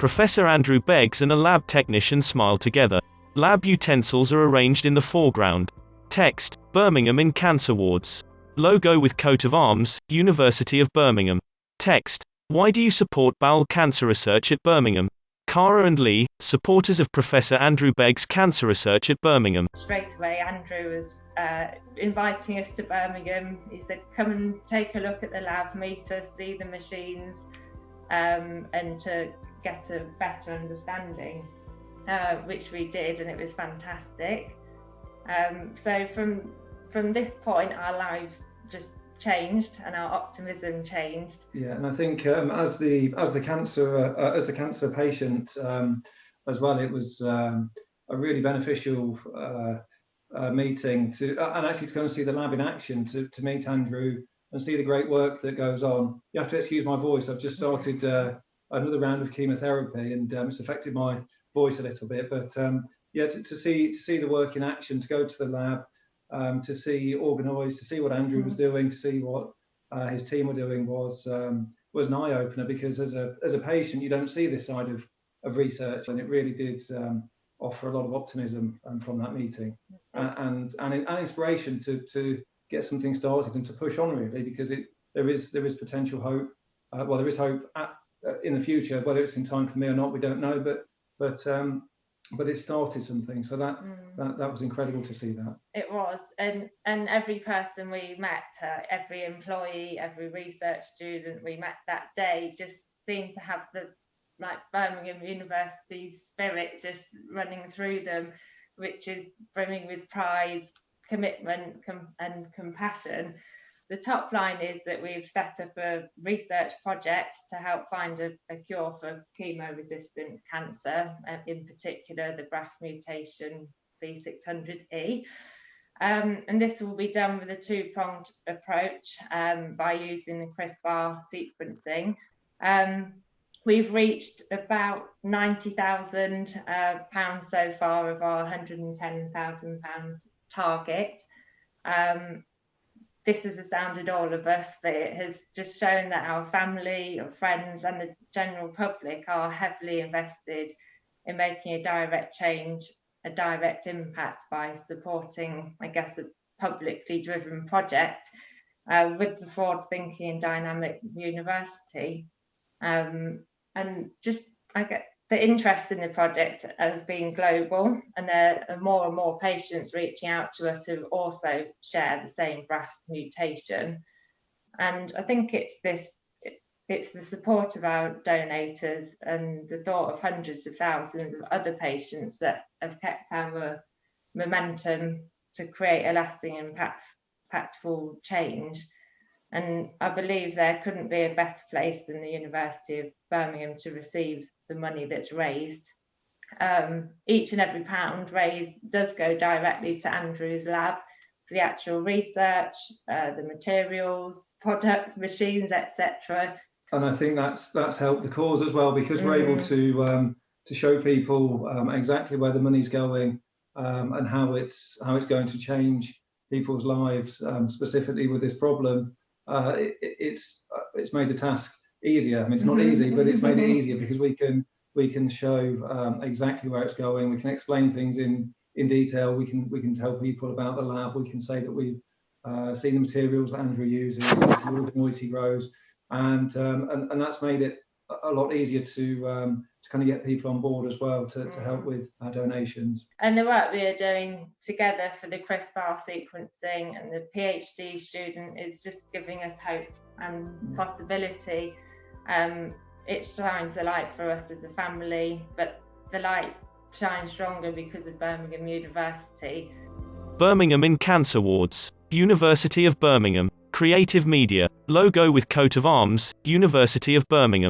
Professor Andrew Beggs and a lab technician smile together. Lab utensils are arranged in the foreground. Text: Birmingham in Cancer Wards. Logo with coat of arms, University of Birmingham. Text: Why do you support bowel cancer research at Birmingham? Cara and Lee, supporters of Professor Andrew Begg's cancer research at Birmingham. Straight away, Andrew was inviting us to Birmingham. He said, come and take a look at the lab, meet us, see the machines, and to get a better understanding, which we did, and it was fantastic. So from this point, our lives just changed and our optimism changed. Yeah, and I think as the cancer patient as well, it was a really beneficial meeting and actually to go and see the lab in action, to meet Andrew and see the great work that goes on. You have to excuse my voice. I've just started another round of chemotherapy, and it's affected my voice a little bit. But yeah, to see the work in action, to go to the lab, to see organised, to see what Andrew was doing, to see what his team were doing was an eye opener, because as a patient you don't see this side of research, and it really did offer a lot of optimism from that meeting, and inspiration to get something started and to push on, really, because there is potential hope. Well, there is hope in the future. Whether it's in time for me or not, we don't know, but it started something, so that was incredible to see that. It was, and every person we met, every employee, every research student we met that day just seemed to have the Birmingham University spirit just running through them, which is brimming with pride, commitment, and compassion. The top line is that we've set up a research project to help find a cure for chemo-resistant cancer, in particular the BRAF mutation V600E. And this will be done with a two-pronged approach by using the CRISPR sequencing. We've reached about £90,000 so far of our £110,000 target. This has astounded all of us, but it has just shown that our family, our friends, and the general public are heavily invested in making a direct change, a direct impact by supporting, I guess, a publicly driven project with the forward-thinking and dynamic university. And just, I get the interest in the project has been global, and there are more patients reaching out to us who also share the same BRAF mutation. And I think it's the support of our donors and the thought of hundreds of thousands of other patients that have kept our momentum to create a lasting, impactful change. And I believe there couldn't be a better place than the University of Birmingham to receive the money that's raised. Each and every pound raised does go directly to Andrew's lab, for the actual research, the materials, products, machines, etc. And I think that's helped the cause as well, because we're able to show people exactly where the money's going, and how it's going to change people's lives, specifically with this problem. It's made the task easier. I mean, it's not easy, but it's made it easier, because we can show exactly where it's going. We can explain things in detail. We can tell people about the lab. We can say that we've seen the materials that Andrew uses, the organoids he grows, and that's made it a lot easier to kind of get people on board as well, to help with our donations. And the work we are doing together for the CRISPR sequencing and the PhD student is just giving us hope and possibility. It shines a light for us as a family, but the light shines stronger because of Birmingham University. Birmingham in Cancer Wards. University of Birmingham. Creative Media. Logo with coat of arms, University of Birmingham.